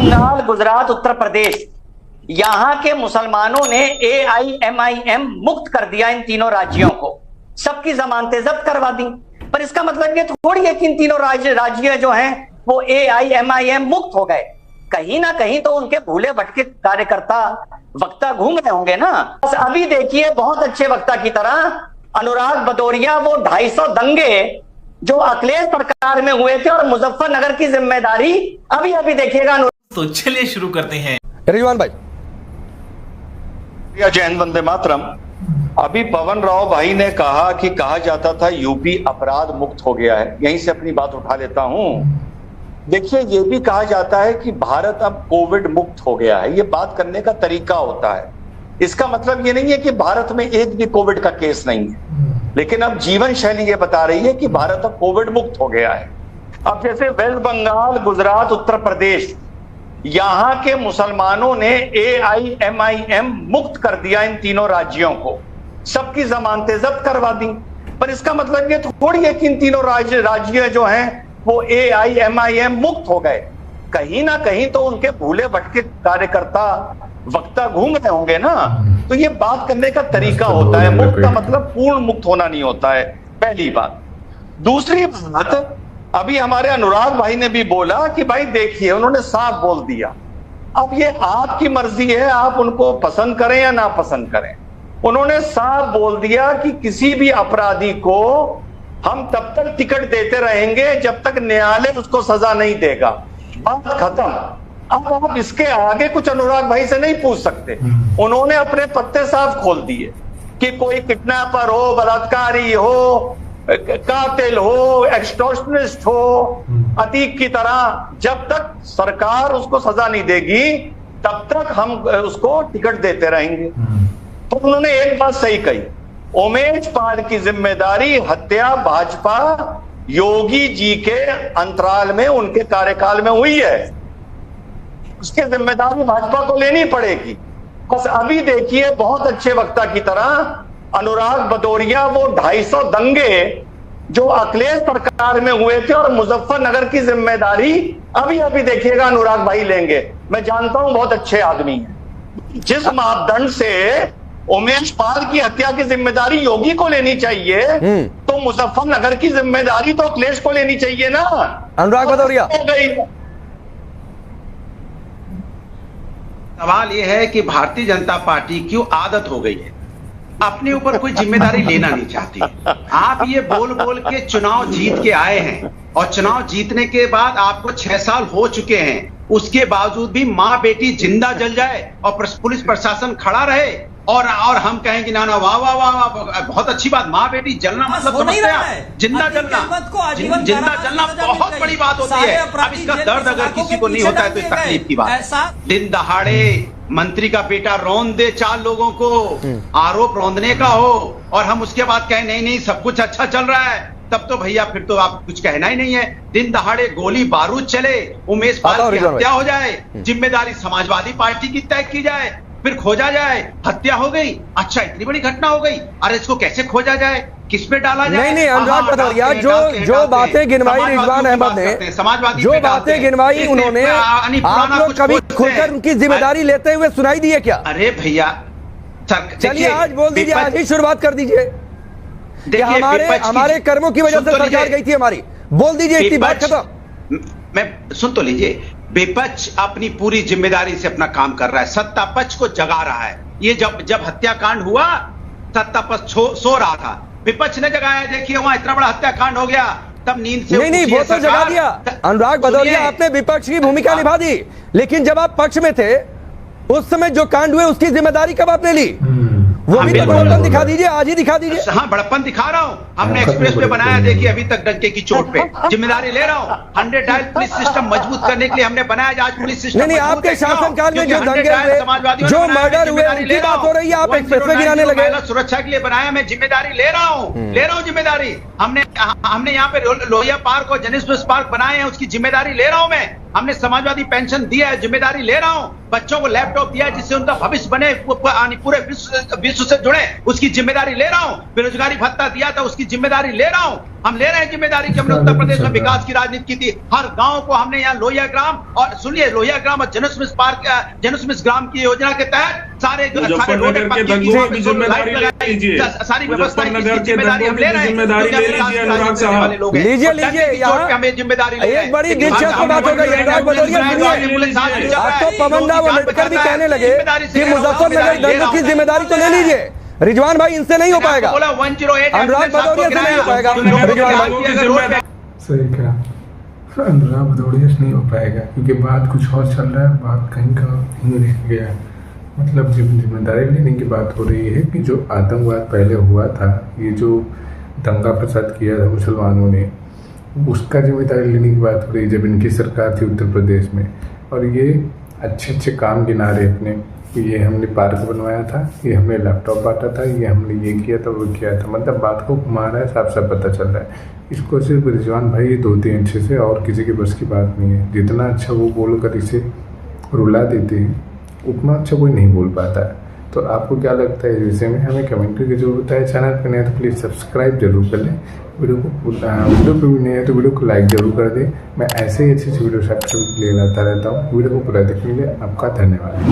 बंगाल, गुजरात, उत्तर प्रदेश, यहां के मुसलमानों ने AIMIM मुक्त कर दिया इन तीनों राज्यों को, सबकी जमानतें जब्त करवा दी। पर इसका मतलब ये थोड़ी है कि इन तीनों राज्य जो हैं वो AIMIM मुक्त हो गए। कहीं ना कहीं तो उनके भूले भटके कार्यकर्ता वक्ता घूम रहे होंगे ना। बस अभी देखिए बहुत अच्छे वक्ता की तरह अनुराग भदौरिया वो 250 दंगे जो अखिलेश सरकार में हुए थे और मुजफ्फरनगर की जिम्मेदारी अभी अभी देखिएगा। तो चलिए शुरू करते हैं। रिजवान भाई, जय हिंद, वंदे मातरम। अभी पवन राव भाई ने कहा कि कहा जाता था यूपी अपराध मुक्त हो गया है, यहीं से अपनी बात उठा लेता हूं। देखिए, ये भी कहा जाता है कि भारत अब कोविड मुक्त हो गया है। ये बात करने का तरीका होता है। इसका मतलब ये नहीं है कि भारत में एक भी कोविड का केस नहीं है, लेकिन अब जीवन शैली ये बता रही है कि भारत अब कोविड मुक्त हो गया है। अब जैसे वेस्ट बंगाल, गुजरात, उत्तर प्रदेश, यहां के मुसलमानों ने AIMIM मुक्त कर दिया इन तीनों राज्यों को, सबकी जमानतें जब्त करवा दी। पर इसका मतलब ये थोड़ी है कि इन तीनों राज्य जो हैं वो AIMIM मुक्त हो गए। कहीं ना कहीं तो उनके भूले भटके कार्यकर्ता वक्ता घूम रहे होंगे ना। तो ये बात करने का तरीका होता है। मुक्त का मतलब पूर्ण मुक्त होना नहीं होता है, पहली बात। दूसरी बात, अभी हमारे अनुराग भाई ने भी बोला कि भाई देखिए, उन्होंने साफ बोल दिया। अब ये आपकी मर्जी है, आप उनको पसंद करें या ना पसंद करें। उन्होंने साफ बोल दिया कि किसी भी अपराधी को हम तब तक टिकट देते रहेंगे जब तक न्यायालय उसको सजा नहीं देगा। बात खत्म। अब आप इसके आगे कुछ अनुराग भाई से नहीं पूछ सकते। उन्होंने अपने पत्ते साफ खोल दिए कि कोई किडनैपर हो, बलात्कारी हो, कातिल हो, एक्सटॉर्शनिस्ट हो, अतीक की तरह, जब तक सरकार उसको सजा नहीं देगी तब तक हम उसको टिकट देते रहेंगे। तो उन्होंने एक बात सही कही, उमेश पाल की जिम्मेदारी हत्या भाजपा योगी जी के अंतराल में, उनके कार्यकाल में हुई है, उसकी जिम्मेदारी भाजपा को लेनी पड़ेगी। बस अभी देखिए बहुत अच्छे वक्ता की तरह अनुराग भदौरिया वो 250 दंगे जो अखिलेश सरकार में हुए थे और मुजफ्फरनगर की जिम्मेदारी अभी अभी देखिएगा अनुराग भाई लेंगे। मैं जानता हूं बहुत अच्छे आदमी हैं। जिस मापदंड से उमेश पाल की हत्या की जिम्मेदारी योगी को लेनी चाहिए, तो मुजफ्फरनगर की जिम्मेदारी तो अखिलेश को लेनी चाहिए ना। अनुराग भदौरिया, सवाल यह है कि भारतीय जनता पार्टी क्यों आदत हो गई है, अपने ऊपर कोई जिम्मेदारी लेना नहीं चाहती। आप ये बोल बोल के चुनाव जीत के आए हैं और चुनाव जीतने के बाद आपको 6 साल हो चुके हैं, उसके बावजूद भी माँ बेटी जिंदा जल जाए और पुलिस प्रशासन खड़ा रहे और हम कहें कि ना ना वाह वाह वाह वाह, बहुत अच्छी बात। माँ बेटी जलना मतलब समझते हैं जिंदा जलना, जिंदा जलना बहुत बड़ी बात होती है। अब इसका दर्द अगर किसी को नहीं होता है तो इस तकलीफ की बात। दिन दहाड़े मंत्री का बेटा रौंद दे 4 लोगों को, आरोप रौंदने का हो, और हम उसके बाद कहें नहीं नहीं सब कुछ अच्छा चल रहा है, तब तो भैया फिर तो आप कुछ कहना ही नहीं है। दिन दहाड़े गोली बारूद चले, उमेश पाल की हत्या हो जाए, जिम्मेदारी समाजवादी पार्टी की तय की जाए, फिर खोजा जाए, हत्या हो गई, अच्छा इतनी बड़ी घटना हो गई, अरे इसको कैसे खोजा जाए, किस पे डाला जाए? नहीं अनुराग भदौरिया, जो बातें गिनवाई रिजवान अहमद ने, जो बातें गिनवाई उन्होंने, आप लोग कभी खुलकर उनकी जिम्मेदारी लेते हुए सुनाई दी है क्या? अरे भैया चलिए आज बोल दीजिए, आज ही शुरुआत कर दीजिए। हमारे कर्मों की वजह से सरकार गई थी हमारी, बोल दीजिए, इतनी बात खत्म। मैं सुन तो लीजिए, विपक्ष अपनी पूरी जिम्मेदारी से अपना काम कर रहा है, सत्ता पक्ष को जगा रहा है। ये जब हत्याकांड हुआ, सत्ता पक्ष सो रहा था, विपक्ष ने जगाया। देखिए वहां इतना बड़ा हत्याकांड हो गया, तब नींद से नहीं वो तो जगा दिया। अनुराग भदौरिया, आपने विपक्ष की भूमिका निभा दी, लेकिन जब आप पक्ष में थे उस समय जो कांड हुए उसकी जिम्मेदारी कब आपने ली? वो भी तो बड़प्पन दिखा दीजिए, आज ही दिखा दीजिए। हाँ, बड़प्पन दिखा रहा हूँ। हमने एक्सप्रेस पे बनाया, देखिए अभी तक डंके की चोट पे, जिम्मेदारी ले रहा हूँ। 100 डायल पुलिस सिस्टम मजबूत करने के लिए हमने बनाया, आज पुलिस सिस्टम नहीं आपके शासनकाल में जो दंगे हुए, जो मर्डर हुए, उनकी बात हो रही है, आप एक्सप्रेस पे गिराने लगे। सुरक्षा के लिए बनाया, मैं जिम्मेदारी ले रहा हूँ, जिम्मेदारी। हमने यहाँ पे लोहिया पार्क और जनिस पार्क बनाए हैं, उसकी जिम्मेदारी ले रहा हूँ मैं। हमने समाजवादी पेंशन दिया है, जिम्मेदारी ले रहा हूं। बच्चों को लैपटॉप दिया है जिससे उनका भविष्य बने, पूरे विश्व से जुड़े, उसकी जिम्मेदारी ले रहा हूं। बेरोजगारी भत्ता दिया था, उसकी जिम्मेदारी ले रहा हूं। हम ले रहे हैं जिम्मेदारी कि हमने उत्तर प्रदेश में विकास की राजनीति की थी। हर गांव को हमने यहाँ लोहिया ग्राम और सुनिए लोहिया ग्राम और जनस्मिस पार्क जनस्मिस ग्राम की योजना के तहत सारी व्यवस्था हम ले रहे हैं। हमें जिम्मेदारी एक बड़ी दिलचस्प बात हो गई अनुराग भदौरिया, सुनिए आप तो पवन राव अम्बेडकर भी कहने लगे कि मुजफ्फरनगर दंगों की जिम्मेदारी तो ले लीजिए। रिजवान भाई इनसे नहीं हो पाएगा, अनुराग भदौरिया से नहीं हो पाएगा। रिजवान भाई सही कहा, अनुराग भदौरिया से नहीं हो पाएगा क्योंकि बात कुछ और चल रहा है, बात कहीं का कहीं रह गया। मतलब जिम्मेदारी लेने की बात हो रही है कि जो आतंकवाद पहले हुआ था, ये जो दंगा फसाद किया था मुसलमानों ने, उसका जिम्मेदारी लेने की बात हो रही है जब इनकी सरकार थी उत्तर प्रदेश में। और ये अच्छे अच्छे काम गिना रहे अपने कि ये हमने पार्क बनवाया था, ये हमने लैपटॉप बांटा था, ये हमने ये किया था वो किया था। मतलब बात को घुमा रहा है, साफ साफ पता चल रहा है। इसको सिर्फ रिजवान भाई धोते हैं अच्छे से और किसी के बस की बात नहीं है। जितना अच्छा वो बोलकर इसे रुला देते हैं उतना अच्छा कोई नहीं बोल पाता है। तो आपको क्या लगता है इस विषय में, हमें कमेंट करके जरूरत है। चैनल पर नया तो प्लीज़ सब्सक्राइब जरूर कर लें। वीडियो पर भी नहीं है तो वीडियो को लाइक जरूर कर दें। मैं ऐसे ही अच्छी वीडियो आपके लिए लाता रहता हूँ। वीडियो को पूरा देखने के लिए आपका धन्यवाद।